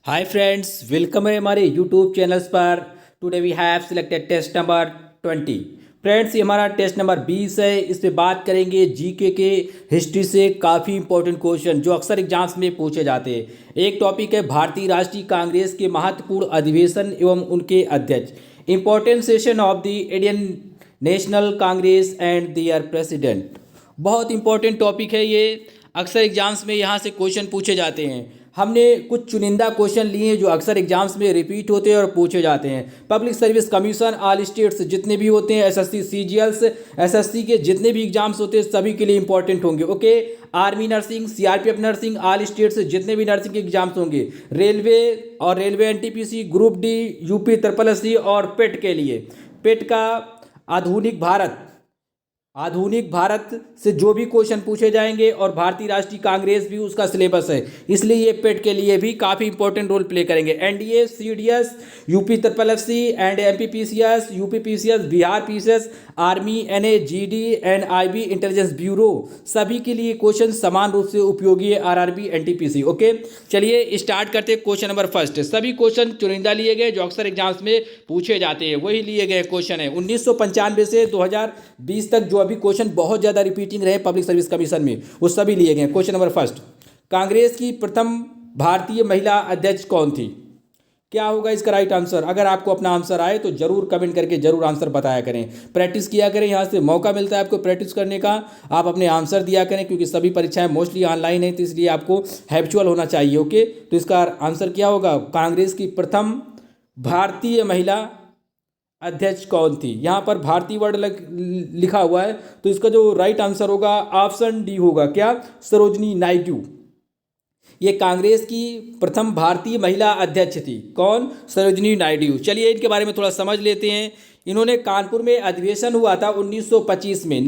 Hi friends, welcome है हमारे YouTube channels पर। Today we have selected test number 20। Friends, ये हमारा टेस्ट नंबर 20 है। इस पे बात करेंगे जीके के हिस्ट्री से काफ़ी इंपॉर्टेंट क्वेश्चन जो अक्सर एग्जाम्स में पूछे जाते हैं। एक टॉपिक है भारतीय राष्ट्रीय कांग्रेस के महत्वपूर्ण अधिवेशन एवं उनके अध्यक्ष। Important session of the Indian National Congress and their president. बहुत इंपॉर्टेंट टॉपिक है ये। अक्सर एग्जाम्स में यहाँ से क्वेश्चन पूछे जाते हैं। हमने कुछ चुनिंदा क्वेश्चन लिए हैं जो अक्सर एग्जाम्स में रिपीट होते हैं और पूछे जाते हैं। Public service commission all states जितने भी होते हैं, एसएससी सीजीएल्स, एसएससी के जितने भी एग्जाम्स होते हैं सभी के लिए इंपॉर्टेंट होंगे। Okay, army nursing, CRPF nursing, all states जितने भी नर्सिंग के एग्जाम्स होंगे, रेलवे और railway NTPC, group D, UP triple SC और पेट के लिए, पेट का आधुनिक भारत से जो भी क्वेश्चन पूछे जाएंगे और भारतीय राष्ट्रीय कांग्रेस भी उसका सिलेबस है, इसलिए ये पेट के लिए भी काफ़ी इंपॉर्टेंट रोल प्ले करेंगे। NDA, CDS, UP triple SC and MP PCS, UP PCS, Bihar PCS, army, NA, GD, NIB, intelligence bureau, सभी के लिए क्वेश्चन समान रूप से उपयोगी है। RRB, NTPC. ओके, चलिए स्टार्ट करते हैं। Question number first. सभी क्वेश्चन चुनिंदा लिए गए जो अक्सर एग्जाम्स में पूछे जाते हैं, वही लिए गए क्वेश्चन है। 1995 से 2020 तक जो अभी क्वेश्चन बहुत ज़्यादा रिपीटिंग रहे पब्लिक सर्विस कमीशन में, वो सभी लिए गए। क्वेश्चन नंबर फर्स्ट, कांग्रेस की प्रथम भारतीय महिला अध्यक्ष कौन थी? क्या होगा इसका राइट आंसर? अगर आपको अपना आंसर आए तो जरूर कमेंट करके जरूर आंसर बताया करें। प्रैक्टिस किया करें, यहाँ से मौका मिलता है आपको प्रैक्टिस करने का। आप अपने आंसर दिया करें क्योंकि सभी परीक्षाएं मोस्टली ऑनलाइन है, तो इसलिए आपको हैबिचुअल होना चाहिए। ओके, तो इसका आंसर क्या होगा? कांग्रेस की प्रथम भारतीय महिला अध्यक्ष कौन थी? यहाँ पर भारतीय वर्ड लिखा हुआ है, तो इसका जो राइट आंसर होगा ऑप्शन डी होगा। क्या? सरोजनी नायडू। ये कांग्रेस की प्रथम भारतीय महिला अध्यक्ष थी। कौन? सरोजनी नायडू। चलिए इनके बारे में थोड़ा समझ लेते हैं। इन्होंने कानपुर में अधिवेशन हुआ था 1925 में,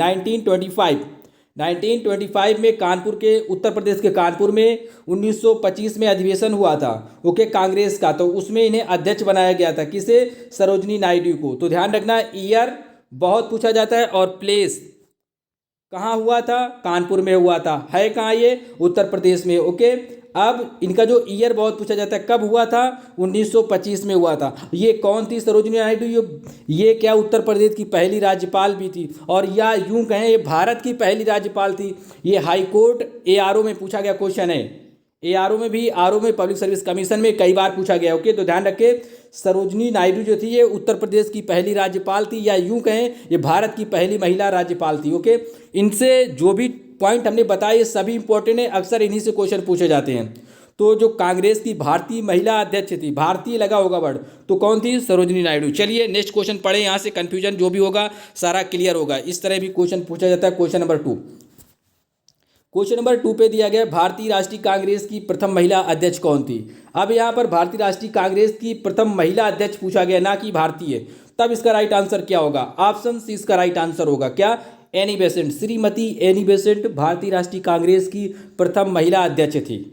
1925 में कानपुर के, उत्तर प्रदेश के कानपुर में 1925 में अधिवेशन हुआ था। ओके, कांग्रेस का। तो उसमें इन्हें अध्यक्ष बनाया गया था। किसे? सरोजनी नायडू को। तो ध्यान रखना, ईयर बहुत पूछा जाता है और प्लेस कहाँ हुआ था? कानपुर में हुआ था। है कहाँ ये? उत्तर प्रदेश में। ओके, अब इनका जो ईयर बहुत पूछा जाता है, कब हुआ था? 1925 में हुआ था। ये कौन थी? सरोजनी नायडू। ये क्या उत्तर प्रदेश की पहली राज्यपाल भी थी, और या यूं कहें ये भारत की पहली राज्यपाल थी। ये हाई कोर्ट एआरओ में पूछा गया क्वेश्चन है। एआरओ में भी, आरओ में, पब्लिक सर्विस कमीशन में कई बार पूछा गया। ओके, तो ध्यान रखें, सरोजनी नायडू जो थी ये उत्तर प्रदेश की पहली राज्यपाल थी, या यूं कहें ये भारत की पहली महिला राज्यपाल थी। ओके, इनसे जो भी पॉइंट हमने बताए ये सभी इंपॉर्टेंट है, अक्सर इन्हीं से क्वेश्चन पूछे जाते हैं। तो जो कांग्रेस की भारतीय महिला अध्यक्ष थी, भारतीय लगा होगा वर्ड, तो कौन थी? सरोजनी नायडू। चलिए नेक्स्ट क्वेश्चन पढ़े, यहाँ से कंफ्यूजन जो भी होगा सारा क्लियर होगा। इस तरह भी क्वेश्चन पूछा जाता है। Question number 2। क्वेश्चन नंबर 2 पे दिया गया भारतीय राष्ट्रीय कांग्रेस की प्रथम महिला अध्यक्ष कौन थी? अब यहाँ पर भारतीय राष्ट्रीय कांग्रेस की प्रथम महिला अध्यक्ष पूछा गया, ना कि भारतीय। तब इसका राइट आंसर क्या होगा? ऑप्शन सी इसका राइट आंसर होगा। क्या? Annie Besant. Shrimati Annie Besant भारतीय राष्ट्रीय कांग्रेस की प्रथम महिला अध्यक्ष थी,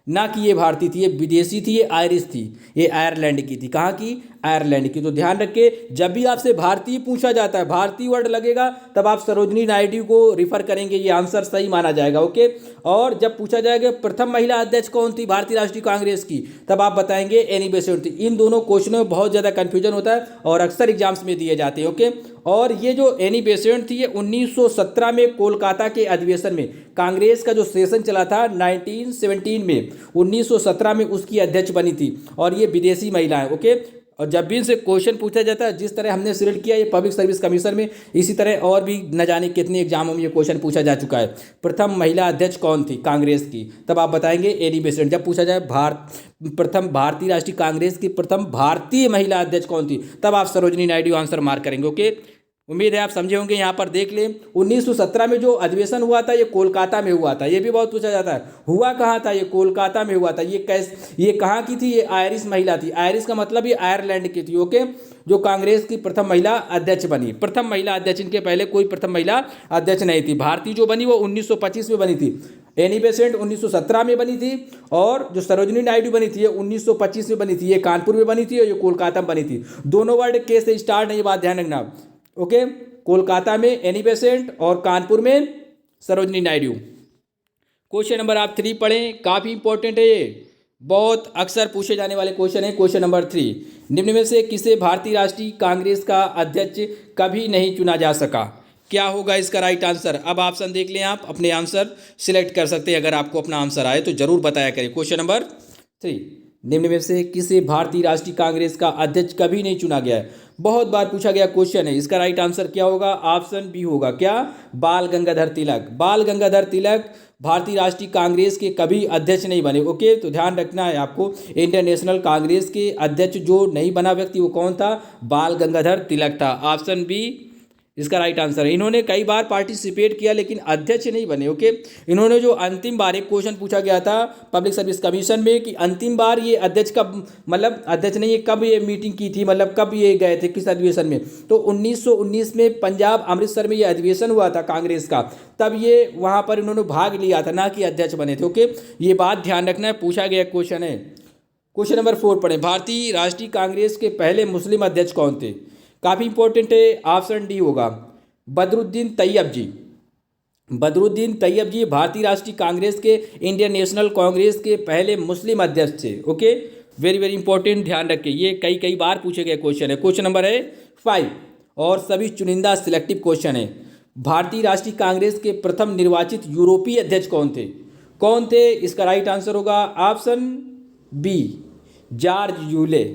ना कि ये भारतीय थी, ये विदेशी थी, ये आयरिश थी, ये आयरलैंड की थी। कहाँ की? आयरलैंड की। तो ध्यान रखिए, जब भी आपसे भारतीय पूछा जाता है, भारतीय वर्ड लगेगा, तब आप सरोजनी नायडू को रिफर करेंगे, ये आंसर सही माना जाएगा। ओके, और जब पूछा जाएगा प्रथम महिला अध्यक्ष कौन थी भारतीय राष्ट्रीय कांग्रेस की, तब आप बताएंगे एनी बेसेंट थी। इन दोनों क्वेश्चनों में बहुत ज़्यादा कन्फ्यूजन होता है और अक्सर एग्जाम्स में दिए जाते हैं। ओके, और ये जो एनी बेसेंट थी ये 1917 में कोलकाता के अधिवेशन में, कांग्रेस का जो सेशन चला था 1917 में, 1917 में उसकी अध्यक्ष बनी थी, और ये विदेशी महिला है। ओके, और जब भी इनसे क्वेश्चन पूछा जाता है, जिस तरह हमने सिलेक्ट किया ये पब्लिक सर्विस कमीशन में, इसी तरह और भी न जाने कितने एग्जामों में ये क्वेश्चन पूछा जा चुका है। प्रथम महिला अध्यक्ष कौन थी कांग्रेस की? तब आप बताएंगे एनी बेसेंट। जब पूछा जाए प्रथम भारतीय राष्ट्रीय कांग्रेस की प्रथम भारतीय महिला अध्यक्ष कौन थी, तब आप सरोजनी नायडू आंसर मार्क करेंगे। ओके, उम्मीद है आप समझे होंगे। यहाँ पर देख लें, 1917 में जो अधिवेशन हुआ था ये कोलकाता में हुआ था। ये भी बहुत पूछा जाता है, हुआ कहाँ था? ये कोलकाता में हुआ था। ये कहाँ की थी? ये आयरिश महिला थी। आयरिश का मतलब ये आयरलैंड की थी। ओके, जो कांग्रेस की प्रथम महिला अध्यक्ष बनी, प्रथम महिला अध्यक्ष। इनके पहले कोई प्रथम महिला अध्यक्ष नहीं थी। भारतीय जो बनी वो 1925 में बनी थी। एनी बेसेंट 1917 में बनी थी, और जो सरोजनी नायडू बनी थी ये 1925 में बनी थी। ये कानपुर में बनी थी और ये कोलकाता में बनी थी। दोनों वर्ड के से स्टार्ट है, ये बात ध्यान रखना। ओके, कोलकाता में एनी बेसेंट और कानपुर में सरोजनी नायडू। क्वेश्चन नंबर आप 3 पढ़ें, काफ़ी इंपॉर्टेंट है ये। बहुत अक्सर पूछे जाने वाले क्वेश्चन है। क्वेश्चन नंबर 3, निम्न में से किसे भारतीय राष्ट्रीय कांग्रेस का अध्यक्ष कभी नहीं चुना जा सका? क्या होगा इसका राइट आंसर? अब ऑप्शन देख लें, आप अपने आंसर सिलेक्ट कर सकते हैं। अगर आपको अपना आंसर आए तो जरूर बताया करें। क्वेश्चन नंबर 3, निम्न में से किसे भारतीय राष्ट्रीय कांग्रेस का अध्यक्ष कभी नहीं चुना गया है? बहुत बार पूछा गया क्वेश्चन है। इसका राइट आंसर क्या होगा? ऑप्शन बी होगा। क्या? बाल गंगाधर तिलक। बाल गंगाधर तिलक भारतीय राष्ट्रीय कांग्रेस के कभी अध्यक्ष नहीं बने। ओके, तो ध्यान रखना है आपको। इंडियन नेशनल कांग्रेस के अध्यक्ष जो नहीं बना व्यक्ति वो कौन था? बाल गंगाधर तिलक था। ऑप्शन बी इसका राइट आंसर है। इन्होंने कई बार पार्टिसिपेट किया लेकिन अध्यक्ष नहीं बने। ओके, इन्होंने जो अंतिम बार एक क्वेश्चन पूछा गया था पब्लिक सर्विस कमीशन में कि अंतिम बार ये अध्यक्ष कब, मतलब अध्यक्ष नहीं, कब ये मीटिंग की थी, मतलब कब ये गए थे किस अधिवेशन में? तो 1919 में पंजाब अमृतसर में ये अधिवेशन हुआ था कांग्रेस का, तब ये वहाँ पर इन्होंने भाग लिया था, ना कि अध्यक्ष बने थे। ओके, ये बात ध्यान रखना है, पूछा गया क्वेश्चन है। क्वेश्चन नंबर 4 पढ़ें। भारतीय राष्ट्रीय कांग्रेस के पहले मुस्लिम अध्यक्ष कौन थे? काफ़ी इंपॉर्टेंट है। ऑप्शन डी होगा बदरुद्दीन तैयब जी। बदरुद्दीन तैयब जी भारतीय राष्ट्रीय कांग्रेस के, इंडियन नेशनल कांग्रेस के पहले मुस्लिम अध्यक्ष थे। ओके, वेरी वेरी इंपॉर्टेंट, ध्यान रखें, ये कई बार पूछे गए क्वेश्चन है। क्वेश्चन नंबर है 5 और सभी चुनिंदा सिलेक्टिव क्वेश्चन है। भारतीय राष्ट्रीय कांग्रेस के प्रथम निर्वाचित यूरोपीय अध्यक्ष कौन थे? कौन थे? इसका राइट आंसर होगा ऑप्शन बी, जॉर्ज यूले।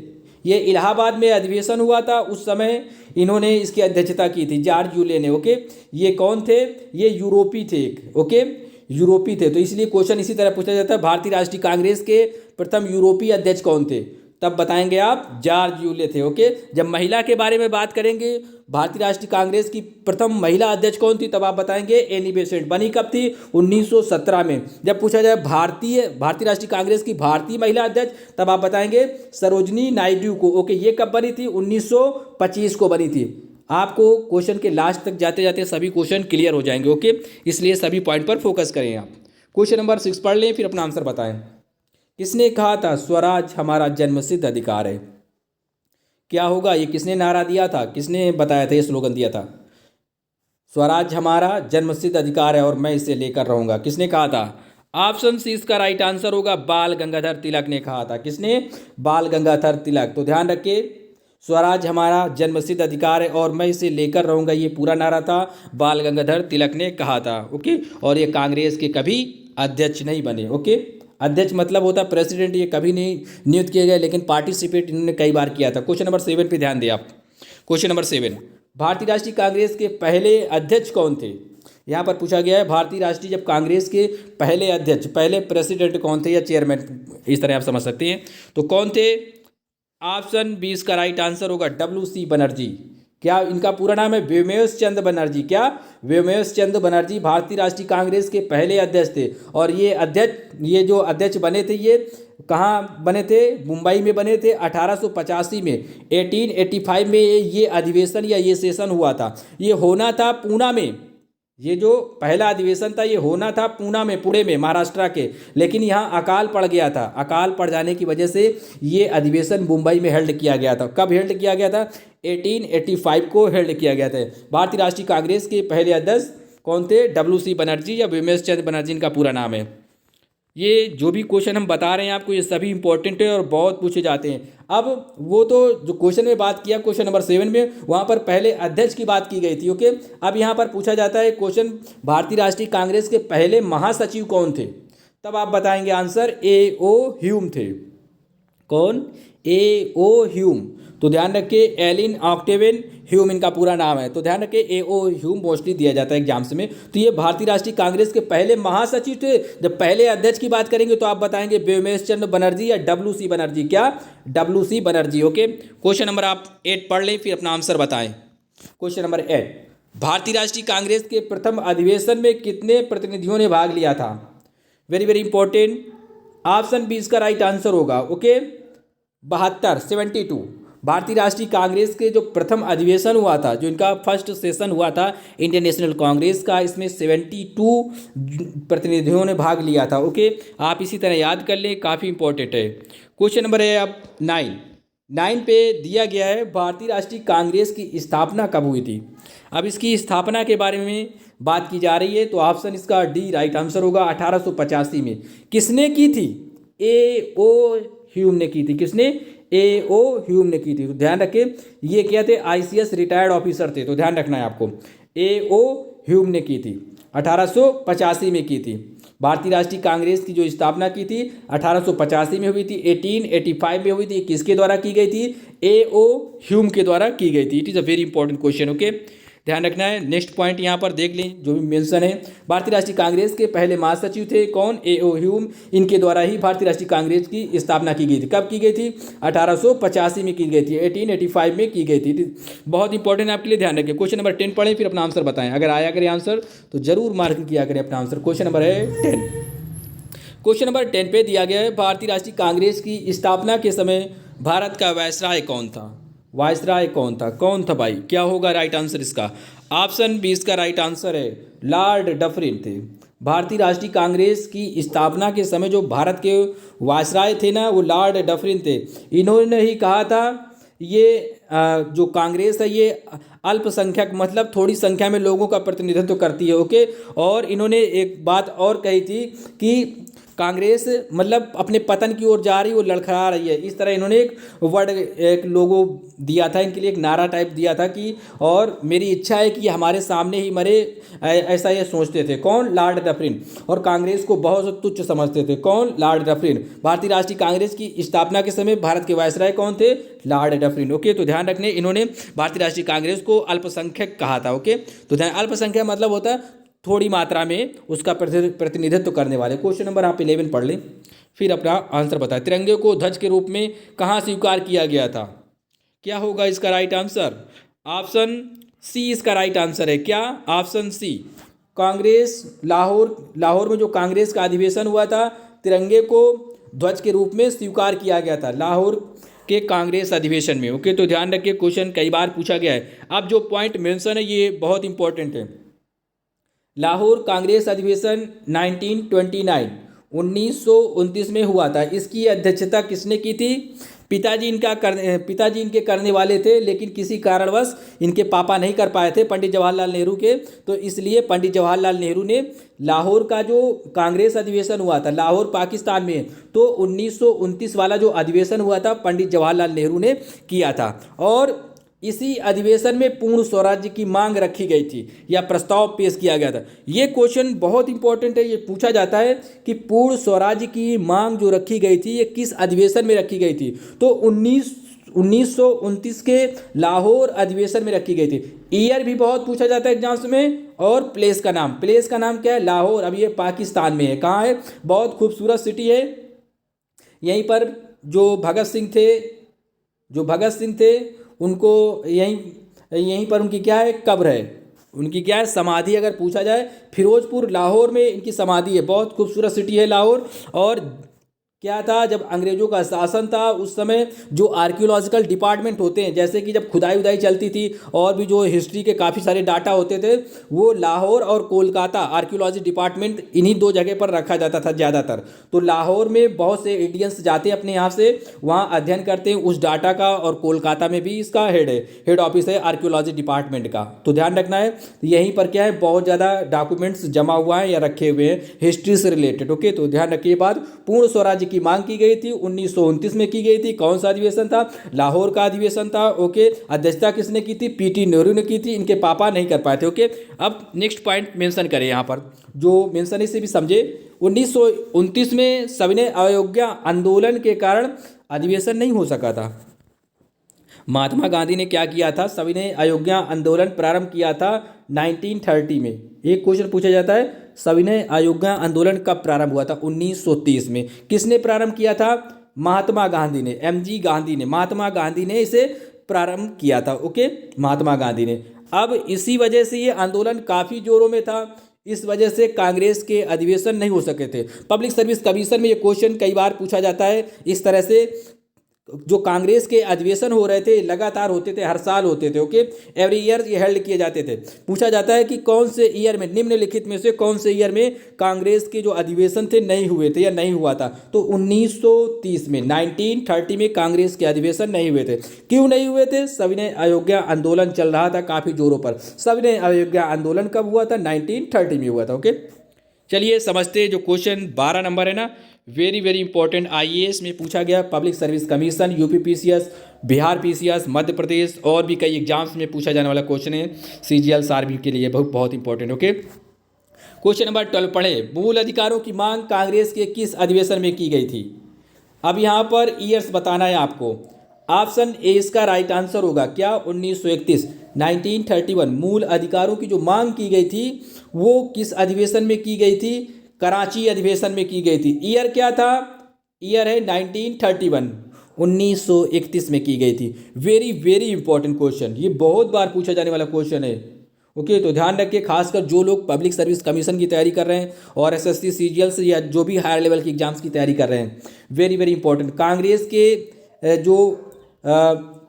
ये इलाहाबाद में अधिवेशन हुआ था, उस समय इन्होंने इसकी अध्यक्षता की थी, जॉर्ज यूले ने। ओके, ये कौन थे? ये यूरोपी थे। ओके, यूरोपी थे, तो इसलिए क्वेश्चन इसी तरह पूछा जाता है, भारतीय राष्ट्रीय कांग्रेस के प्रथम यूरोपीय अध्यक्ष कौन थे? तब बताएंगे आप जॉर्ज यूले थे। ओके, जब महिला के बारे में बात करेंगे, भारतीय राष्ट्रीय कांग्रेस की प्रथम महिला अध्यक्ष कौन थी, तब आप बताएंगे एनी बेसेंट। बनी कब थी? 1917 में। जब पूछा जाए भारतीय राष्ट्रीय कांग्रेस की भारतीय महिला अध्यक्ष, तब आप बताएंगे सरोजनी नायडू को। ओके, ये कब बनी थी? 1925 को बनी थी। आपको क्वेश्चन के लास्ट तक जाते जाते सभी क्वेश्चन क्लियर हो जाएंगे। ओके, इसलिए सभी पॉइंट पर फोकस करें आप। क्वेश्चन नंबर 6 पढ़ लें, फिर अपना आंसर बताएं। किसने कहा था स्वराज हमारा जन्मसिद्ध अधिकार है? क्या होगा? ये किसने नारा दिया था, किसने बताया था, ये स्लोगन दिया था? स्वराज हमारा जन्मसिद्ध अधिकार है और मैं इसे लेकर रहूंगा, किसने कहा था? ऑप्शन सी इसका राइट आंसर होगा, बाल गंगाधर तिलक ने कहा था। किसने? बाल गंगाधर तिलक। तो ध्यान रखिए, स्वराज हमारा जन्मसिद्ध अधिकार है और मैं इसे लेकर रहूंगा, ये पूरा नारा था, बाल गंगाधर तिलक ने कहा था। ओके, और ये कांग्रेस के कभी अध्यक्ष नहीं बने। ओके, अध्यक्ष मतलब होता है प्रेसिडेंट, ये कभी नहीं नियुक्त किए गए, लेकिन पार्टिसिपेट इन्होंने कई बार किया था। क्वेश्चन नंबर 7 पे ध्यान दें आप। क्वेश्चन नंबर 7, भारतीय राष्ट्रीय कांग्रेस के पहले अध्यक्ष कौन थे? यहाँ पर पूछा गया है भारतीय राष्ट्रीय जब कांग्रेस के पहले अध्यक्ष, पहले प्रेसिडेंट कौन थे या चेयरमैन, इस तरह आप समझ सकते हैं। तो कौन थे? ऑप्शन बी इसका राइट आंसर होगा, WC बनर्जी। क्या इनका पूरा नाम है? व्योमेश चंद्र बनर्जी। क्या? व्योमेश चंद्र बनर्जी भारतीय राष्ट्रीय कांग्रेस के पहले अध्यक्ष थे। और ये जो अध्यक्ष बने थे, ये कहाँ बने थे? मुंबई में बने थे 1885 में। 1885 में ये अधिवेशन या ये सेशन हुआ था। ये होना था पूना में, ये जो पहला अधिवेशन था ये होना था पूना में, पुणे में, महाराष्ट्र के, लेकिन यहाँ अकाल पड़ गया था। अकाल पड़ जाने की वजह से ये अधिवेशन मुंबई में हेल्ड किया गया था। कब हेल्ड किया गया था? 1885 को हेल्ड किया गया था। भारतीय राष्ट्रीय कांग्रेस के पहले अध्यक्ष कौन थे? WC बनर्जी या व्योमेश चंद्र बनर्जी इनका पूरा नाम है। ये जो भी क्वेश्चन हम बता रहे हैं आपको, ये सभी इंपॉर्टेंट है और बहुत पूछे जाते हैं। अब वो तो जो क्वेश्चन में बात किया क्वेश्चन नंबर 7 में, वहाँ पर पहले अध्यक्ष की बात की गई थी। ओके, अब यहाँ पर पूछा जाता है क्वेश्चन, भारतीय राष्ट्रीय कांग्रेस के पहले महासचिव कौन थे? तब आप बताएंगे आंसर A.O. ह्यूम थे। कौन? A.O. ह्यूम। तो ध्यान रखिए, एलिन ऑक्टेवियन ह्यूम इनका पूरा नाम है। तो ध्यान रखिए, A.O. ह्यूम मोस्टली दिया जाता है एग्जाम्स में। तो ये भारतीय राष्ट्रीय कांग्रेस के पहले महासचिव थे। जब पहले अध्यक्ष की बात करेंगे तो आप बताएंगे व्योमेश चंद्र बनर्जी या WC बनर्जी। क्या? WC Banerjee. Okay, question number आप 8 पढ़ लें, फिर अपना आंसर बताएं। क्वेश्चन नंबर 8, भारतीय राष्ट्रीय कांग्रेस के प्रथम अधिवेशन में कितने प्रतिनिधियों ने भाग लिया था? Very very important, option B इसका राइट आंसर होगा। ओके, 72। भारतीय राष्ट्रीय कांग्रेस के जो प्रथम अधिवेशन हुआ था, जो इनका फर्स्ट सेशन हुआ था इंडियन नेशनल कांग्रेस का, इसमें 72 प्रतिनिधियों ने भाग लिया था। ओके, आप इसी तरह याद कर लें, काफ़ी इंपॉर्टेंट है। क्वेश्चन नंबर है अब 9 पे दिया गया है, भारतीय राष्ट्रीय कांग्रेस की स्थापना कब हुई थी? अब इसकी स्थापना के बारे में बात की जा रही है, तो ऑप्शन इसका डी राइट आंसर होगा, 1885 में। किसने की थी? ए ओ ह्यूम ने की थी। किसने? ए ओ ह्यूम ने की थी। तो ध्यान रखें, ये क्या थे? आईसीएस रिटायर्ड ऑफिसर थे। तो ध्यान रखना है आपको, ए ओ ह्यूम ने की थी, 1885 में की थी। भारतीय राष्ट्रीय कांग्रेस की जो स्थापना की थी 1885 में हुई थी, 1885 में हुई थी। किसके द्वारा की गई थी? ए ओ ह्यूम के द्वारा की गई थी। It is a very important question. Okay, ध्यान रखना है। नेक्स्ट पॉइंट यहाँ पर देख लें, जो भी मेंशन है, भारतीय राष्ट्रीय कांग्रेस के पहले महासचिव थे कौन? ए ओ ह्यूम। इनके द्वारा ही भारतीय राष्ट्रीय कांग्रेस की स्थापना की गई थी। कब की गई थी? 1885 में की गई थी, 1885 में की गई थी। बहुत इंपॉर्टेंट आपके लिए, ध्यान रखें। क्वेश्चन नंबर 10 पढ़ें, फिर अपना आंसर बताएं। अगर आया करें आंसर तो जरूर मार्क किया करें अपना आंसर। क्वेश्चन नंबर है 10। क्वेश्चन नंबर 10 पे दिया गया है, भारतीय राष्ट्रीय कांग्रेस की स्थापना के समय भारत का वायसराय कौन था? वायसराय कौन था? कौन था भाई? क्या होगा राइट आंसर इसका? ऑप्शन बी इसका राइट आंसर है, लॉर्ड डफरिन थे। भारतीय राष्ट्रीय कांग्रेस की स्थापना के समय जो भारत के वायसराय थे ना, वो लॉर्ड डफरिन थे। इन्होंने ही कहा था ये जो कांग्रेस है ये अल्पसंख्यक मतलब थोड़ी संख्या में लोगों का प्रतिनिधित्व करती है। ओके, और इन्होंने एक बात और कही थी कि कांग्रेस मतलब अपने पतन की ओर जा रही, वो लड़खड़ा रही है। इस तरह इन्होंने एक वर्ड, एक लोगो दिया था इनके लिए, एक नारा टाइप दिया था कि और मेरी इच्छा है कि हमारे सामने ही मरे, ऐसा ये सोचते थे। कौन? Lord Dufferin. और कांग्रेस को बहुत तुच्छ समझते थे। कौन? Lord Dufferin. भारतीय राष्ट्रीय कांग्रेस की स्थापना के समय भारत के वायसराय कौन थे? Lord Dufferin. ओके, तो ध्यान रखने, इन्होंने भारतीय राष्ट्रीय कांग्रेस को अल्पसंख्यक कहा था। ओके, तो ध्यान, अल्पसंख्यक मतलब होता है थोड़ी मात्रा में उसका प्रतिनिधित्व करने वाले। क्वेश्चन नंबर आप 11 पढ़ लें, फिर अपना आंसर बताएं। तिरंगे को ध्वज के रूप में कहाँ स्वीकार किया गया था? क्या होगा इसका राइट आंसर? ऑप्शन सी इसका राइट आंसर है। क्या? ऑप्शन सी, कांग्रेस लाहौर में जो कांग्रेस का अधिवेशन हुआ था, तिरंगे को ध्वज के रूप में स्वीकार किया गया था लाहौर के कांग्रेस अधिवेशन में। ओके, तो ध्यान रखिए, क्वेश्चन कई बार पूछा गया है। अब जो पॉइंट मेंशन है ये बहुत इंपॉर्टेंट है। लाहौर कांग्रेस अधिवेशन 1929 में हुआ था। इसकी अध्यक्षता किसने की थी? पिताजी इनके करने वाले थे, लेकिन किसी कारणवश इनके पापा नहीं कर पाए थे, पंडित जवाहरलाल नेहरू के। तो इसलिए पंडित जवाहरलाल नेहरू ने लाहौर का जो कांग्रेस अधिवेशन हुआ था, लाहौर पाकिस्तान में, तो 1929 वाला जो अधिवेशन हुआ था पंडित जवाहरलाल नेहरू ने किया था। और इसी अधिवेशन में पूर्ण स्वराज्य की मांग रखी गई थी या प्रस्ताव पेश किया गया था। ये क्वेश्चन बहुत इंपॉर्टेंट है। ये पूछा जाता है कि पूर्ण स्वराज्य की मांग जो रखी गई थी ये किस अधिवेशन में रखी गई थी? तो 1929 के लाहौर अधिवेशन में रखी गई थी। ईयर भी बहुत पूछा जाता है एग्जाम्स में, और प्लेस का नाम क्या है? लाहौर। अब ये पाकिस्तान में है। कहाँ है? बहुत खूबसूरत सिटी है। यहीं पर जो भगत सिंह थे उनको यहीं पर उनकी क्या है? कब्र है। उनकी क्या है? समाधि। अगर पूछा जाए, फिरोजपुर लाहौर में इनकी समाधि है। बहुत खूबसूरत सिटी है लाहौर। और क्या था, जब अंग्रेजों का शासन था उस समय जो आर्कियोलॉजिकल डिपार्टमेंट होते हैं, जैसे कि जब खुदाई उदाई चलती थी और भी जो हिस्ट्री के काफ़ी सारे डाटा होते थे, वो लाहौर और कोलकाता आर्कियोलॉजी डिपार्टमेंट इन्हीं दो जगह पर रखा जाता था ज़्यादातर। तो लाहौर में बहुत से इंडियंस जाते हैं अपने यहाँ से, वहाँ अध्ययन करते हैं उस डाटा का। और कोलकाता में भी इसका हेड ऑफिस है आर्कियोलॉजी डिपार्टमेंट का। तो ध्यान रखना है, यहीं पर क्या है, बहुत ज़्यादा डॉक्यूमेंट्स जमा हुआ है या रखे हुए हैं हिस्ट्री से रिलेटेड। ओके, तो ध्यान रखिए बात। पूर्ण स्वराज्य की मांग की गई थी, 1929 में की गई थी। कौन सा अधिवेशन था? लाहौर का अधिवेशन था। ओके, अध्यक्षता किसने की थी? पीटी नेहरू ने की थी। इनके पापा नहीं कर पाए थे। ओके, अब नेक्स्ट पॉइंट मेंशन करें यहाँ पर, जो मेंशन इसे भी समझे। 1929 में सविनय अवज्ञा आंदोलन के कारण अधिवेशन नहीं हो सका था। महात्मा गांधी ने क्या किया था? सविनय अवज्ञा आंदोलन प्रारंभ किया था 1930 में। एक क्वेश्चन पूछा जाता है, सविनय अवज्ञा आंदोलन कब प्रारंभ हुआ था? 1930 में। किसने प्रारंभ किया था? महात्मा गांधी ने, एमजी गांधी ने, महात्मा गांधी ने इसे प्रारंभ किया था। ओके, महात्मा गांधी ने। अब इसी वजह से ये आंदोलन काफ़ी जोरों में था। इस वजह से कांग्रेस के अधिवेशन नहीं हो सके थे। पब्लिक सर्विस कमीशन में ये क्वेश्चन कई बार पूछा जाता है इस तरह से। जो कांग्रेस के अधिवेशन हो रहे थे लगातार होते थे, हर साल होते थे। ओके, एवरी ईयर ये हेल्ड किए जाते थे। पूछा जाता है कि कौन से ईयर में, निम्नलिखित में से कौन से ईयर में कांग्रेस के जो अधिवेशन थे नहीं हुए थे या नहीं हुआ था? तो 1930 में, 1930 में कांग्रेस के अधिवेशन नहीं हुए थे। क्यों नहीं हुए थे? सविनय अवज्ञा आंदोलन चल रहा था काफ़ी जोरों पर। सविनय अवज्ञा आंदोलन कब हुआ था? 1930 में हुआ था। ओके, चलिए समझते जो क्वेश्चन 12 नंबर है ना, वेरी वेरी इंपॉर्टेंट, आईएएस में पूछा गया, public service commission, UP PCS, Bihar PCS, Madhya Pradesh और भी कई एग्जाम्स में पूछा जाने वाला क्वेश्चन है, सीजीएल सार्मी के लिए बहुत बहुत इंपॉर्टेंट। ओके, क्वेश्चन नंबर 12 पढ़े, मूल अधिकारों की मांग कांग्रेस के किस अधिवेशन में की गई थी। अब यहाँ पर ईयर्स बताना है आपको। ऑप्शन ए इसका राइट आंसर होगा क्या, 1931, 1931। मूल अधिकारों की जो मांग की गई थी वो किस अधिवेशन में की गई थी, कराची अधिवेशन में की गई थी। ईयर क्या था, ईयर है 1931, 1931 में की गई थी। वेरी वेरी इंपॉर्टेंट क्वेश्चन, ये बहुत बार पूछा जाने वाला क्वेश्चन है। ओके, तो ध्यान रखिए, खासकर जो लोग पब्लिक सर्विस कमीशन की तैयारी कर रहे हैं और एसएससी सीजीएल या जो भी हायर लेवल की एग्जाम्स की तैयारी कर रहे हैं, वेरी वेरी इंपॉर्टेंट। कांग्रेस के जो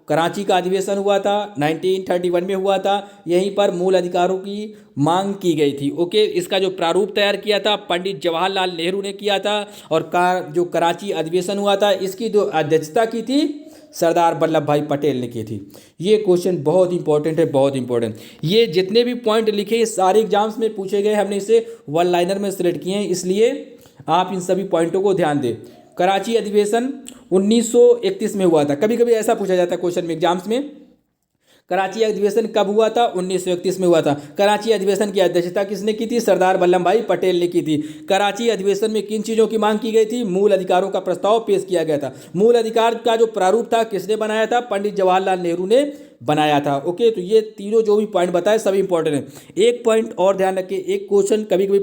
कराची का अधिवेशन हुआ था 1931 में हुआ था, यहीं पर मूल अधिकारों की मांग की गई थी। ओके, इसका जो प्रारूप तैयार किया था पंडित जवाहरलाल नेहरू ने किया था, और जो कराची अधिवेशन हुआ था इसकी जो अध्यक्षता की थी सरदार वल्लभ भाई पटेल ने की थी। ये क्वेश्चन बहुत इंपॉर्टेंट है, बहुत इंपॉर्टेंट। ये जितने भी पॉइंट लिखे ये सारे एग्जाम्स में पूछे गए, हमने इसे वन लाइनर में सिलेक्ट किए हैं, इसलिए आप इन सभी पॉइंटों को ध्यान दें। कराची अधिवेशन 1931 में हुआ था। कभी कभी ऐसा पूछा जाता है क्वेश्चन में एग्जाम्स में, कराची अधिवेशन कब हुआ था, 1931 में हुआ था। कराची अधिवेशन की अध्यक्षता किसने की थी, सरदार वल्लभ भाई पटेल ने की थी। कराची अधिवेशन में किन चीज़ों की मांग की गई थी, मूल अधिकारों का प्रस्ताव पेश किया गया था। मूल अधिकार का जो प्रारूप था किसने बनाया था, पंडित जवाहरलाल नेहरू ने बनाया था। ओके, तो ये तीनों जो भी पॉइंट बताए सभी इंपॉर्टेंट है। एक पॉइंट और ध्यान रखिए, एक क्वेश्चन कभी कभी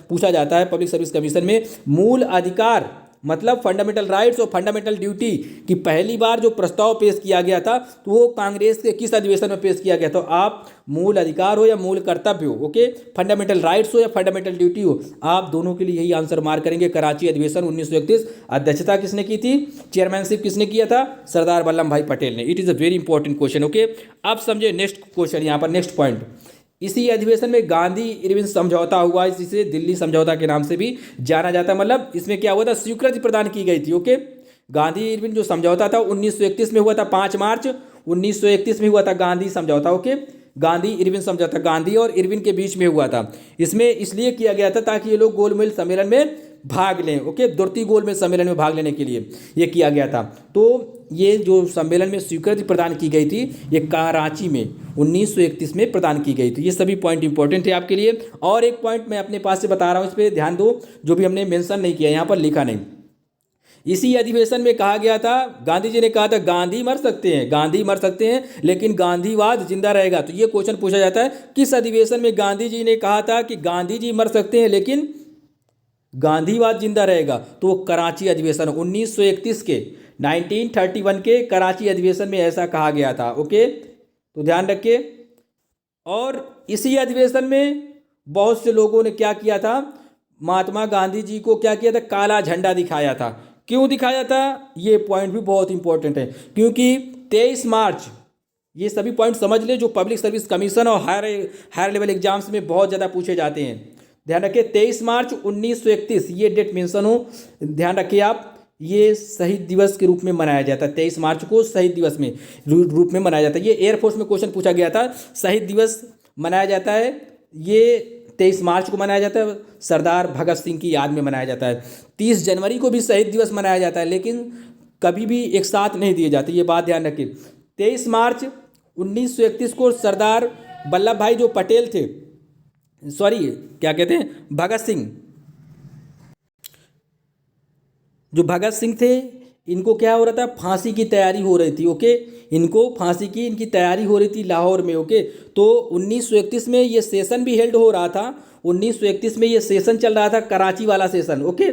पूछा जाता है पब्लिक सर्विस कमीशन में, मूल अधिकार मतलब फंडामेंटल राइट्स और फंडामेंटल ड्यूटी की पहली बार जो प्रस्ताव पेश किया गया था तो वो कांग्रेस के किस अधिवेशन में पेश किया गया। तो आप मूल अधिकार हो या मूल कर्तव्य हो, ओके, फंडामेंटल राइट्स हो या फंडामेंटल ड्यूटी हो, आप दोनों के लिए यही आंसर मार्क करेंगे। कराची अधिवेशन 1931, अध्यक्षता किसने की थी, चेयरमैनशिप किसने किया था, सरदार वल्लभ भाई पटेल ने। It is a very important question. Okay, अब समझे नेक्स्ट क्वेश्चन, यहाँ पर नेक्स्ट पॉइंट, इसी अधिवेशन में गांधी इरविन समझौता हुआ, जिसे दिल्ली समझौता के नाम से भी जाना जाता है। मतलब इसमें क्या हुआ था, स्वीकृति प्रदान की गई थी। ओके, गांधी इरविन जो समझौता था 1931 में हुआ था, 5 मार्च 1931 में हुआ था गांधी समझौता। ओके, गांधी इरविन समझौता गांधी और इरविन के बीच में हुआ था। इसमें इसलिए किया गया था ताकि ये लोग गोलमेज सम्मेलन में भाग लें। ओके, द्वितीय गोलमेज सम्मेलन में भाग लेने के लिए ये किया गया था। तो ये जो सम्मेलन में स्वीकृति प्रदान की गई थी ये कराची में 1931 में प्रदान की गई थी। ये सभी पॉइंट इंपॉर्टेंट है आपके लिए। और एक पॉइंट मैं अपने पास से बता रहा हूँ, इस पर ध्यान दो, जो भी हमने मेंशन नहीं किया, यहाँ पर लिखा नहीं। इसी अधिवेशन में कहा गया था, गांधी जी ने कहा था गांधी मर सकते हैं, गांधी मर सकते हैं लेकिन गांधीवाद जिंदा रहेगा। तो ये क्वेश्चन पूछा जाता है, किस अधिवेशन में गांधी जी ने कहा था कि गांधी जी मर सकते हैं लेकिन गांधीवाद जिंदा रहेगा। तो वो कराची अधिवेशन 1931 के 1931 के कराची अधिवेशन में ऐसा कहा गया था। ओके, तो ध्यान रखिए। और इसी अधिवेशन में बहुत से लोगों ने क्या किया था, महात्मा गांधी जी को क्या किया था, काला झंडा दिखाया था। क्यों दिखाया था, ये पॉइंट भी बहुत इंपॉर्टेंट है, क्योंकि 23 मार्च, ये सभी पॉइंट समझ ले जो पब्लिक सर्विस कमीशन और हायर लेवल एग्जाम्स में बहुत ज़्यादा पूछे जाते हैं। ध्यान रखिए 23 मार्च 1931 ये डेट मेंशन हो, ध्यान रखिए आप, ये शहीद दिवस के रूप में मनाया जाता है। 23 मार्च को शहीद दिवस में रूप में मनाया जाता है। ये एयरफोर्स में क्वेश्चन पूछा गया था, शहीद दिवस मनाया जाता है, ये 23 मार्च को मनाया जाता है, सरदार भगत सिंह की याद में मनाया जाता है। 30 जनवरी को भी शहीद दिवस मनाया जाता है, लेकिन कभी भी एक साथ नहीं दिए जाते, ये बात ध्यान रखिए। 23 मार्च 1931 को सरदार वल्लभ भाई जो पटेल थे, सॉरी क्या कहते हैं, भगत सिंह, जो भगत सिंह थे, इनको क्या हो रहा था, फांसी की तैयारी हो रही थी। ओके, इनको फांसी की इनकी तैयारी हो रही थी लाहौर में। ओके, तो 1931 में ये सेशन भी हेल्ड हो रहा था। 1931 में ये सेशन चल रहा था, कराची वाला सेशन। ओके,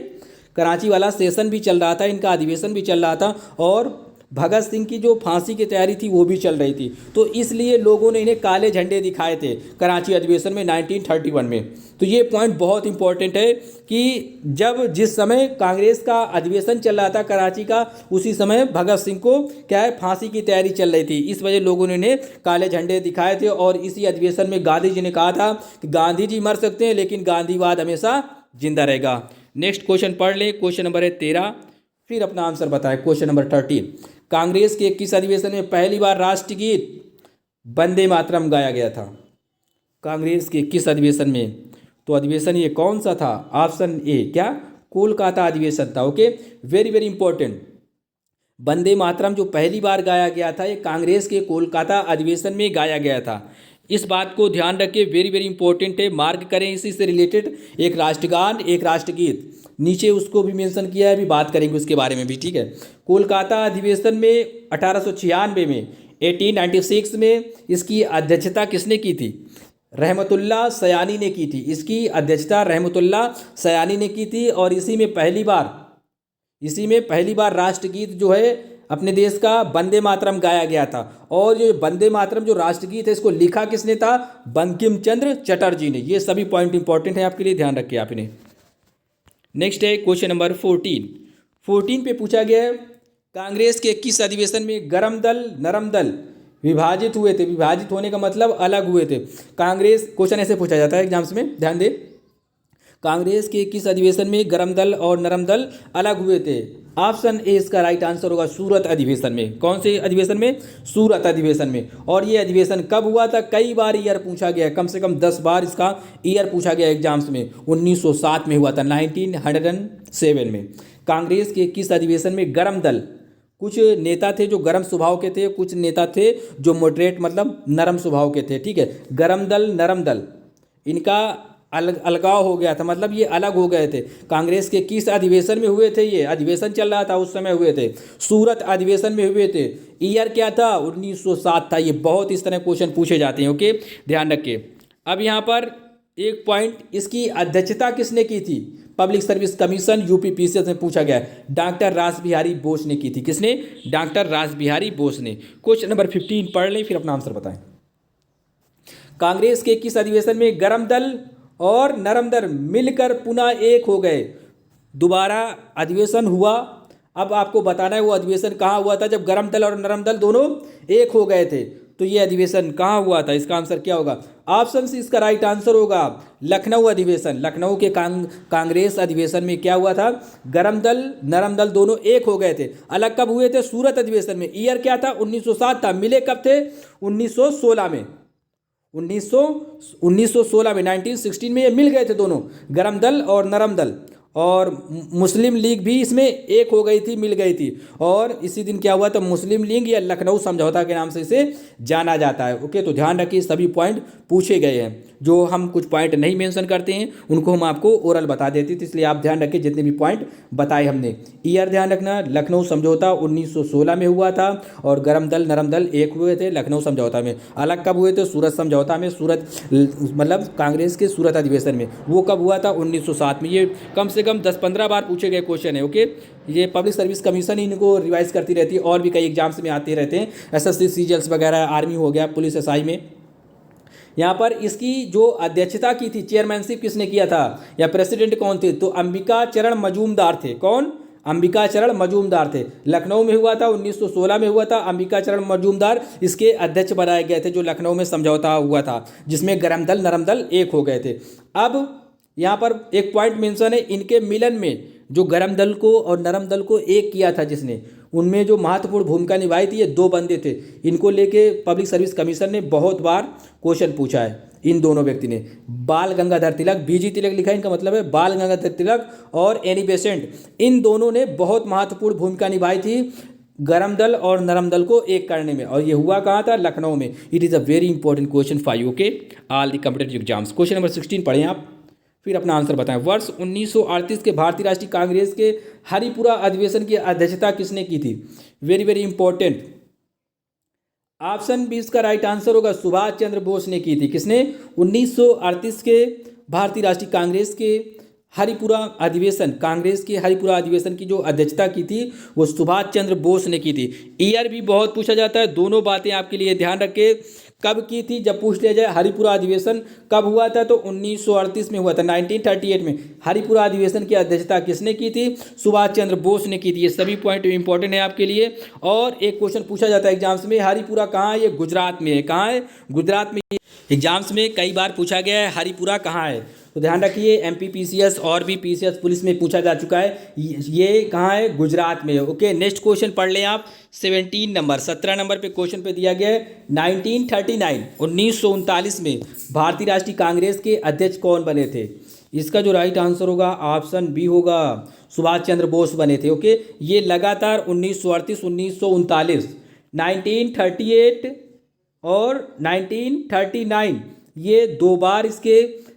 कराची वाला सेशन भी चल रहा था, इनका अधिवेशन भी चल रहा था, और भगत सिंह की जो फांसी की तैयारी थी वो भी चल रही थी। तो इसलिए लोगों ने इन्हें काले झंडे दिखाए थे कराची अधिवेशन में 1931 में। तो ये पॉइंट बहुत इंपॉर्टेंट है कि जिस समय कांग्रेस का अधिवेशन चल रहा था कराची का, उसी समय भगत सिंह को क्या है, फांसी की तैयारी चल रही थी। इस वजह लोगों ने इन्हें काले झंडे दिखाए थे। और इसी अधिवेशन में गांधी जी ने कहा था कि गांधी जी मर सकते हैं लेकिन गांधीवाद हमेशा जिंदा रहेगा। नेक्स्ट क्वेश्चन पढ़ लें, क्वेश्चन नंबर है 13, फिर अपना आंसर बताएं। क्वेश्चन नंबर 13, कांग्रेस के किस अधिवेशन में पहली बार राष्ट्रगीत वंदे मातरम गाया गया था। कांग्रेस के किस अधिवेशन में तो अधिवेशन ये कौन सा था? ऑप्शन ए क्या? कोलकाता अधिवेशन था। Okay, very very important. Vande Mataram जो पहली बार गाया गया था ये कांग्रेस के कोलकाता अधिवेशन में गाया गया था। इस बात को ध्यान रखें, वेरी वेरी इंपॉर्टेंट है, मार्क करें। इसी से रिलेटेड एक राष्ट्रगान एक राष्ट्रगीत नीचे उसको भी मेंशन किया है, अभी बात करेंगे उसके बारे में भी, ठीक है। कोलकाता अधिवेशन में 1896 में 1896 में इसकी अध्यक्षता किसने की थी? रहमतुल्लाह सयानी ने की थी। इसकी अध्यक्षता रहमतुल्लाह सयानी ने की थी और इसी में पहली बार राष्ट्रगीत जो है अपने देश का वंदे मातरम गाया गया था। और ये वंदे मातरम जो राष्ट्रगीत है इसको लिखा किसने था? बंकिम चंद्र चटर्जी ने। ये सभी पॉइंट इंपॉर्टेंट है आपके लिए, ध्यान रखिए आप इन्हें। नेक्स्ट है क्वेश्चन नंबर 14 पे पूछा गया है, कांग्रेस के किस अधिवेशन में गरम दल नरम दल विभाजित हुए थे? विभाजित होने का मतलब अलग हुए थे। कांग्रेस, क्वेश्चन ऐसे पूछा जाता है एग्जाम्स में, ध्यान दे। कांग्रेस के किस अधिवेशन में गरम दल और नरम दल अलग हुए थे? ऑप्शन ए इसका राइट आंसर होगा सूरत अधिवेशन में। कौन से अधिवेशन में? सूरत अधिवेशन में। और ये अधिवेशन कब हुआ था? कई बार ईयर पूछा गया, कम से कम 10 बार इसका ईयर पूछा गया एग्जाम्स में। 1907 में हुआ था, 1907 में। कांग्रेस के किस अधिवेशन में गरम दल, कुछ नेता थे जो गरम स्वभाव के थे, कुछ नेता थे जो मॉडरेट मतलब नरम स्वभाव के थे, ठीक है। गरम दल नरम दल इनका अलगाव हो गया था, मतलब ये अलग हो गए थे। कांग्रेस के किस अधिवेशन में हुए थे? ये अधिवेशन चल रहा था उस समय हुए थे, सूरत अधिवेशन में हुए थे। ईयर क्या था? 1907 था। ये बहुत इस तरह क्वेश्चन पूछे जाते हैं, ओके, ध्यान रखिए। अब यहाँ पर एक पॉइंट, इसकी अध्यक्षता किसने की थी? पब्लिक सर्विस कमीशन यूपीपीसीएस में पूछा गया है, डॉक्टर रासबिहारी बोस ने की थी। किसने? डॉक्टर रासबिहारी बोस ने। क्वेश्चन नंबर 15 पढ़ लें, फिर अपना आंसर बताएं। कांग्रेस के किस अधिवेशन में गरम दल और नरम दल मिलकर पुनः एक हो गए? दोबारा अधिवेशन हुआ। अब आपको बताना है वो अधिवेशन कहाँ हुआ था जब गरम दल और नरम दल दोनों एक हो गए थे। तो ये अधिवेशन कहाँ हुआ था? इसका आंसर क्या होगा? ऑप्शन सी इसका राइट आंसर होगा लखनऊ अधिवेशन। लखनऊ के कांग्रेस अधिवेशन में क्या हुआ था? गरम दल नरम दल दोनों एक हो गए थे। अलग कब हुए थे? सूरत अधिवेशन में। ईयर क्या था? 1907 था। मिले कब थे? 1916 में। 1916 में, 1916 में ये मिल गए थे दोनों, गरम दल और नरम दल। और मुस्लिम लीग भी इसमें एक हो गई थी, मिल गई थी। और इसी दिन क्या हुआ? तो मुस्लिम लीग या लखनऊ समझौता के नाम से इसे जाना जाता है। ओके, तो ध्यान रखिए सभी पॉइंट पूछे गए हैं। जो हम कुछ पॉइंट नहीं मेंशन करते हैं उनको हम आपको ओरल बता देते थे, इसलिए आप ध्यान रखिए जितने भी पॉइंट बताए हमने। ईयर ध्यान रखना, लखनऊ समझौता 1916 में हुआ था और गरम दल नरम दल एक हुए थे लखनऊ समझौता में। अलग कब हुए थे? सूरत समझौता में, सूरत मतलब कांग्रेस के सूरत अधिवेशन में। वो कब हुआ था? 1907 में। ये कम से कम 10-15 बार पूछे गए क्वेश्चन है, ओके। ये पब्लिक सर्विस कमीशन इनको रिवाइज करती रहती है और भी कई एग्जाम्स में आते रहते हैं, एसएससी सीजीएल्स वगैरह, आर्मी हो गया, पुलिस एसआई में। यहाँ पर इसकी जो अध्यक्षता की थी, चेयरमैनशिप किसने किया था या प्रेसिडेंट कौन थे? तो अंबिका चरण मजूमदार थे। कौन? अंबिका चरण मजूमदार थे। लखनऊ में हुआ था, 1916 में हुआ था। अंबिका चरण मजूमदार इसके अध्यक्ष बनाए गए थे, जो लखनऊ में समझौता हुआ था जिसमें गरम दल नरम दल एक हो गए थे। अब यहाँ पर एक पॉइंट मेंशन है, इनके मिलन में जो गरम दल को और नरम दल को एक किया था जिसने, उनमें जो महत्वपूर्ण भूमिका निभाई थी, ये दो बंदे थे। इनको लेके पब्लिक सर्विस कमीशन ने बहुत बार क्वेश्चन पूछा है। इन दोनों व्यक्ति ने, बाल गंगाधर तिलक, बीजी तिलक लिखा है, इनका मतलब है बाल गंगाधर तिलक और एनी बेसेंट, इन दोनों ने बहुत महत्वपूर्ण भूमिका निभाई थी गरम दल और नरम दल को एक करने में। और ये हुआ कहाँ था? लखनऊ में। It is a very important question for you, okay, all the competitive exams. Question number 16 पढ़ें आप, फिर अपना आंसर बताएं। वर्ष 1938 के भारतीय राष्ट्रीय कांग्रेस के हरिपुरा अधिवेशन की अध्यक्षता किसने की थी? Very very important. Option B इसका राइट आंसर होगा सुभाष चंद्र बोस ने की थी। किसने? 1938 के भारतीय राष्ट्रीय कांग्रेस के हरिपुरा अधिवेशन, कांग्रेस के हरिपुरा अधिवेशन की जो अध्यक्षता की थी वो सुभाष चंद्र बोस ने की थी। ईयर भी बहुत पूछा जाता है, दोनों बातें आपके लिए ध्यान रखें। कब की थी? जब पूछ लिया जाए हरिपुरा अधिवेशन कब हुआ था, तो 1938 में हुआ था, 1938 में। हरिपुरा अधिवेशन की अध्यक्षता किसने की थी? सुभाष चंद्र बोस ने की थी। ये सभी पॉइंट इंपॉर्टेंट है आपके लिए। और एक क्वेश्चन पूछा जाता है एग्जाम्स में, हरिपुरा कहाँ है? ये गुजरात में है। कहाँ है? गुजरात में। एग्जाम्स में कई बार पूछा गया है हरिपुरा कहाँ है, तो ध्यान रखिए एमपीपीसीएस और भी पीसीएस पुलिस में पूछा जा चुका है। ये कहाँ है? गुजरात में है। ओके, नेक्स्ट क्वेश्चन पढ़ लें आप। 17 नंबर पे क्वेश्चन पे दिया गया है 1939 में भारतीय राष्ट्रीय कांग्रेस के अध्यक्ष कौन बने थे? इसका जो राइट आंसर होगा ऑप्शन बी होगा, सुभाष चंद्र बोस बने थे। ओके, ये लगातार 1938, 1939, 1938 और 1939 ये 2 बार इसके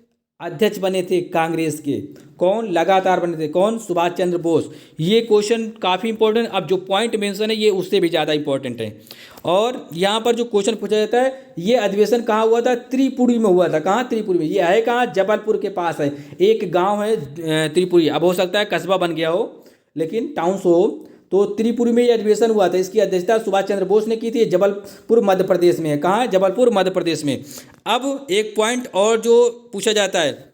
अध्यक्ष बने थे कांग्रेस के। कौन? लगातार बने थे। कौन? सुभाष चंद्र बोस। ये क्वेश्चन काफ़ी इंपॉर्टेंट, अब जो पॉइंट मेंशन है ये उससे भी ज़्यादा इंपॉर्टेंट है। और यहाँ पर जो क्वेश्चन पूछा जाता है, ये अधिवेशन कहाँ हुआ था? त्रिपुरी में हुआ था। कहाँ? त्रिपुरी में। ये है कहाँ? जबलपुर के पास है, एक गाँव है त्रिपुरी। अब हो सकता है कस्बा बन गया हो, लेकिन टाउन्स हो। तो त्रिपुरी में ये अधिवेशन हुआ था। इसकी अध्यक्षता सुभाष चंद्र बोस ने की थी। जबलपुर मध्य प्रदेश में है। कहाँ है? जबलपुर मध्य प्रदेश में। अब एक पॉइंट और जो पूछा जाता है,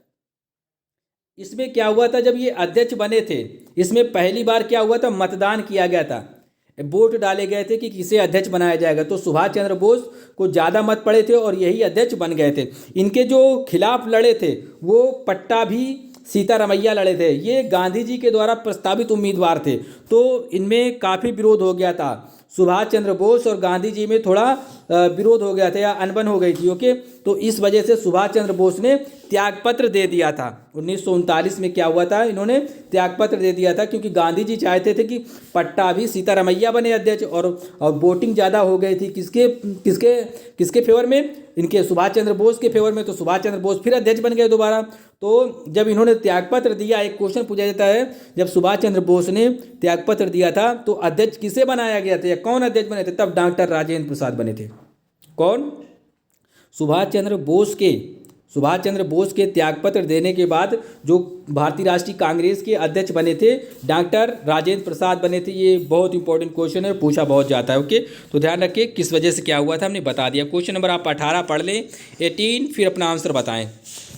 इसमें क्या हुआ था जब ये अध्यक्ष बने थे? इसमें पहली बार क्या हुआ था? मतदान किया गया था, वोट डाले गए थे कि किसे अध्यक्ष बनाया जाएगा। तो सुभाष चंद्र बोस को ज़्यादा मत पड़े थे और यही अध्यक्ष बन गए थे। इनके जो खिलाफ लड़े थे वो पट्टाभी सीतारमैया लड़े थे। ये गांधी जी के द्वारा प्रस्तावित उम्मीदवार थे, तो इनमें काफ़ी विरोध हो गया था। सुभाष चंद्र बोस और गांधी जी में थोड़ा विरोध हो गया था या अनबन हो गई थी। ओके, तो इस वजह से सुभाष चंद्र बोस ने त्यागपत्र दे दिया था। 1939 में क्या हुआ था? इन्होंने त्यागपत्र दे दिया था क्योंकि गांधी जी चाहते थे कि पट्टाभी सीतारमैया बने अध्यक्ष, और वोटिंग ज़्यादा हो गई थी किसके किसके किसके फेवर में? इनके सुभाष चंद्र बोस के फेवर में। तो सुभाष चंद्र बोस फिर अध्यक्ष बन गए दोबारा। तो जब इन्होंने त्यागपत्र दिया, एक क्वेश्चन पूछा जाता है, जब सुभाष चंद्र बोस ने त्यागपत्र दिया था तो अध्यक्ष किसे बनाया गया था या कौन अध्यक्ष बने थे? तब डॉक्टर राजेंद्र प्रसाद बने थे। कौन? सुभाष चंद्र बोस के त्यागपत्र देने के बाद जो भारतीय राष्ट्रीय कांग्रेस के अध्यक्ष बने थे, डॉक्टर राजेंद्र प्रसाद बने थे। ये बहुत इंपॉर्टेंट क्वेश्चन है, पूछा बहुत जाता है। ओके, तो ध्यान रखिए किस वजह से क्या हुआ था, हमने बता दिया। क्वेश्चन नंबर आप 18 पढ़ लें, 18 फिर अपना आंसर बताएं।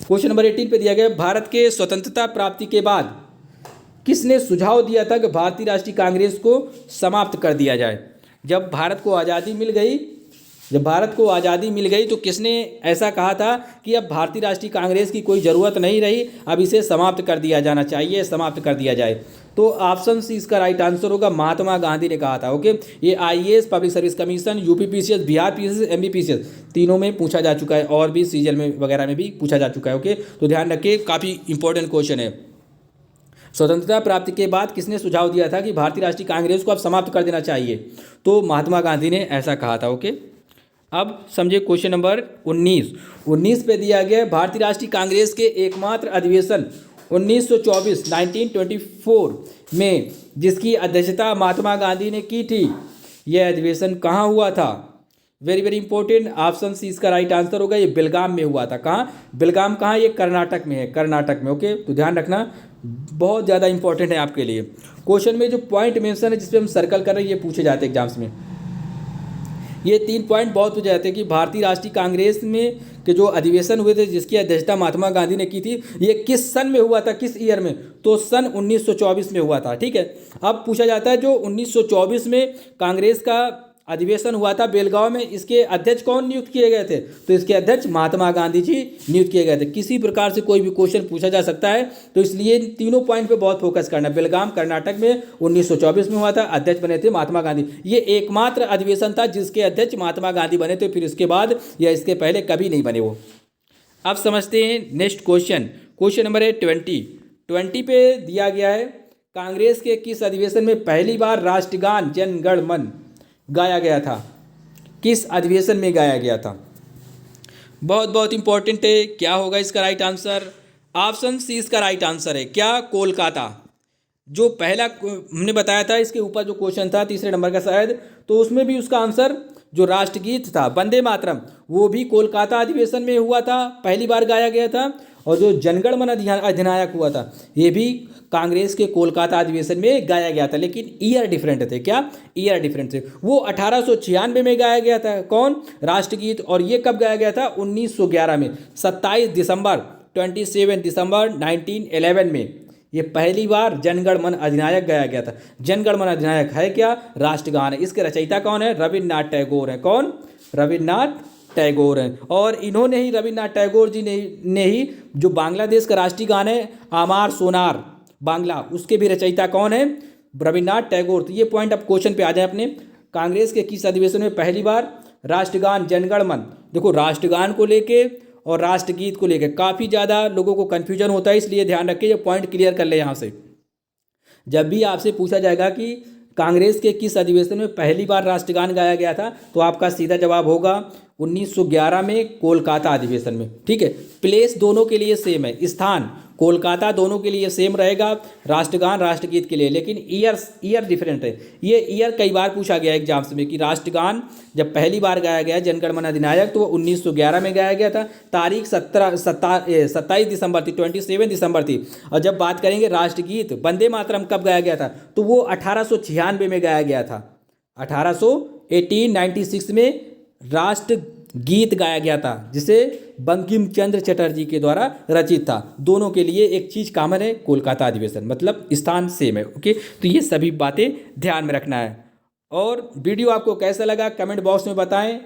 क्वेश्चन नंबर 18 पे दिया गया, भारत के स्वतंत्रता प्राप्ति के बाद किसने सुझाव दिया था कि भारतीय राष्ट्रीय कांग्रेस को समाप्त कर दिया जाए? जब भारत को आज़ादी मिल गई तो किसने ऐसा कहा था कि अब भारतीय राष्ट्रीय कांग्रेस की कोई ज़रूरत नहीं रही, अब इसे समाप्त कर दिया जाना चाहिए, समाप्त कर दिया जाए? तो ऑप्शन सी इसका राइट आंसर होगा, महात्मा गांधी ने कहा था। ओके, ये IAS, public service commission, UPPCS, Bihar PCS, MPPCS तीनों में पूछा जा चुका है और भी सीजल में वगैरह में भी पूछा जा चुका है। ओके, तो ध्यान रखिए काफ़ी इंपॉर्टेंट क्वेश्चन है। स्वतंत्रता प्राप्ति के बाद किसने सुझाव दिया था कि भारतीय राष्ट्रीय कांग्रेस को अब समाप्त कर देना चाहिए? तो महात्मा गांधी ने ऐसा कहा था। ओके, अब समझिए क्वेश्चन नंबर 19 पे दिया गया है, भारतीय राष्ट्रीय कांग्रेस के एकमात्र अधिवेशन 1924 में जिसकी अध्यक्षता महात्मा गांधी ने की थी, यह अधिवेशन कहाँ हुआ था? Very very important, option C इसका राइट आंसर होगा। ये बेलगाम में हुआ था। कहाँ? बेलगाम कहाँ? ये कर्नाटक में है, कर्नाटक में। ओके, तो ध्यान रखना बहुत ज़्यादा इंपॉर्टेंट है आपके लिए। क्वेश्चन में जो पॉइंट मेंशन है जिस पे हम सर्कल कर रहे हैं ये पूछे जाते हैं एग्जाम्स में। ये 3 पॉइंट बहुत पूछे जाते हैं कि भारतीय राष्ट्रीय कांग्रेस में के जो अधिवेशन हुए थे जिसकी अध्यक्षता महात्मा गांधी ने की थी, ये किस सन में हुआ था, किस ईयर में? तो सन 1924 में हुआ था। ठीक है, अब पूछा जाता है जो 1924 में कांग्रेस का अधिवेशन हुआ था बेलगांव में, इसके अध्यक्ष कौन नियुक्त किए गए थे? तो इसके अध्यक्ष महात्मा गांधी जी नियुक्त किए गए थे। किसी प्रकार से कोई भी क्वेश्चन पूछा जा सकता है, तो इसलिए इन तीनों पॉइंट पे बहुत फोकस करना है। बेलगाम कर्नाटक में 1924 में हुआ था, अध्यक्ष बने थे महात्मा गांधी। ये एकमात्र अधिवेशन था जिसके अध्यक्ष महात्मा गांधी बने थे, फिर इसके बाद या इसके पहले कभी नहीं बने वो। अब समझते हैं नेक्स्ट क्वेश्चन। क्वेश्चन नंबर है 20 पे दिया गया है, कांग्रेस के किस अधिवेशन में पहली बार राष्ट्रगान जन गण मन गाया गया था? किस अधिवेशन में गाया गया था? बहुत बहुत इंपॉर्टेंट है। क्या होगा इसका राइट आंसर? ऑप्शन सी इसका राइट आंसर है। क्या? कोलकाता। जो पहला हमने बताया था, इसके ऊपर जो क्वेश्चन था 3 नंबर का शायद, तो उसमें भी उसका आंसर जो राष्ट्रगीत था वंदे मातरम, वो भी कोलकाता अधिवेशन में हुआ था, पहली बार गाया गया था। और जो जनगण मन अधिनायक हुआ था ये भी कांग्रेस के कोलकाता अधिवेशन में गाया गया था, लेकिन ईयर डिफरेंट थे। क्या? ईयर डिफरेंट थे। वो 1896 में गाया गया था। कौन? राष्ट्रगीत। और ये कब गाया गया था? 1911 में, 27 दिसंबर 1911 में ये पहली बार जनगण मन अधिनायक गाया गया था। जनगण मन अधिनायक है क्या? राष्ट्रगान है। इसके रचयिता कौन है? रविन्द्रनाथ टैगोर है। कौन? रविन्द्रनाथ टैगोर हैं। और इन्होंने ही, रविन्द्रनाथ टैगोर जी ने ही जो बांग्लादेश का राष्ट्रीय गान है आमार सोनार बांग्ला, उसके भी रचयिता कौन है? रविन्द्रनाथ टैगोर। तो ये पॉइंट अब क्वेश्चन पे आ जाए अपने। कांग्रेस के किस अधिवेशन में पहली बार राष्ट्रगान जनगण मन? देखो, राष्ट्रगान को लेके और राष्ट्रगीत को लेके काफ़ी ज़्यादा लोगों को कन्फ्यूजन होता है, इसलिए ध्यान रखिए, ये पॉइंट क्लियर कर ले यहाँ से। जब भी आपसे पूछा जाएगा कि कांग्रेस के किस अधिवेशन में पहली बार राष्ट्रगान गाया गया था, तो आपका सीधा जवाब होगा 1911 में कोलकाता अधिवेशन में। ठीक है, प्लेस दोनों के लिए सेम है, स्थान कोलकाता दोनों के लिए सेम रहेगा, राष्ट्रगान राष्ट्रगीत के लिए, लेकिन ईयर डिफरेंट है। ये ईयर कई बार पूछा गया एग्जाम्स में कि राष्ट्रगान जब पहली बार गाया गया जनगण मन अधिनायक, तो वो 1911 में गाया गया था। तारीख 27 दिसंबर थी, 27 दिसंबर थी। और जब बात करेंगे राष्ट्रगीत वंदे मातरम कब गाया गया था, तो वो 1896 में गाया गया था। 1896 में राष्ट्र गीत गाया गया था, जिसे बंकिम चंद्र चटर्जी के द्वारा रचित था। दोनों के लिए एक चीज़ कॉमन है, कोलकाता अधिवेशन, मतलब स्थान सेम है। ओके, तो ये सभी बातें ध्यान में रखना है। और वीडियो आपको कैसा लगा कमेंट बॉक्स में बताएं।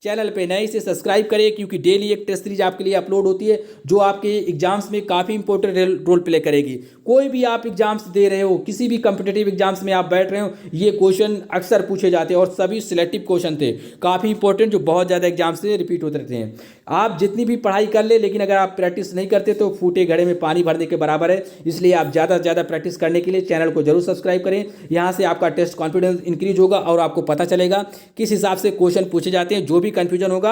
चैनल पे नए से सब्सक्राइब करें, क्योंकि डेली एक टेस्ट सीरीज आपके लिए अपलोड होती है, जो आपके एग्जाम्स में काफ़ी इंपॉर्टेंट रोल प्ले करेगी। कोई भी आप एग्जाम्स दे रहे हो, किसी भी कम्पिटेटिव एग्जाम्स में आप बैठ रहे हो, ये क्वेश्चन अक्सर पूछे जाते हैं और सभी सिलेक्टिव क्वेश्चन थे, काफ़ी इंपॉर्टेंट, जो बहुत ज़्यादा एग्जाम से रिपीट होते रहते हैं। आप जितनी भी पढ़ाई कर ले, लेकिन अगर आप प्रैक्टिस नहीं करते तो फूटे घड़े में पानी भरने के बराबर है। इसलिए आप ज़्यादा से ज़्यादा प्रैक्टिस करने के लिए चैनल को जरूर सब्सक्राइब करें। यहाँ से आपका टेस्ट कॉन्फिडेंस इंक्रीज होगा और आपको पता चलेगा किस हिसाब से क्वेश्चन पूछे जाते हैं। जो भी कन्फ्यूजन होगा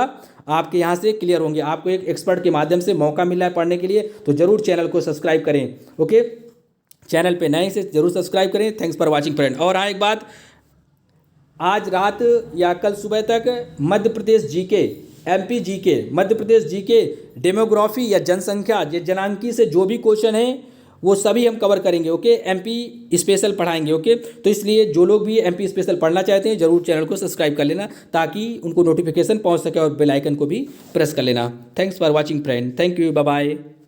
आपके यहाँ से क्लियर होंगे। आपको एक एक्सपर्ट के माध्यम से मौका मिल रहा है पढ़ने के लिए, तो जरूर चैनल को सब्सक्राइब करें। ओके, चैनल पे नए से जरूर सब्सक्राइब करें। Thanks for watching friend. और हाँ, एक बात, आज रात या कल सुबह तक Madhya Pradesh GK, MP GK, Madhya Pradesh GK, demography या जनसंख्या या जनांकी से जो भी क्वेश्चन है वो सभी हम कवर करेंगे। ओके, एमपी स्पेशल पढ़ाएंगे। ओके, तो इसलिए जो लोग भी एमपी स्पेशल पढ़ना चाहते हैं जरूर चैनल को सब्सक्राइब कर लेना, ताकि उनको नोटिफिकेशन पहुंच सके, और बेल आइकन को भी प्रेस कर लेना। Thanks for watching friend. Thank you, bye bye.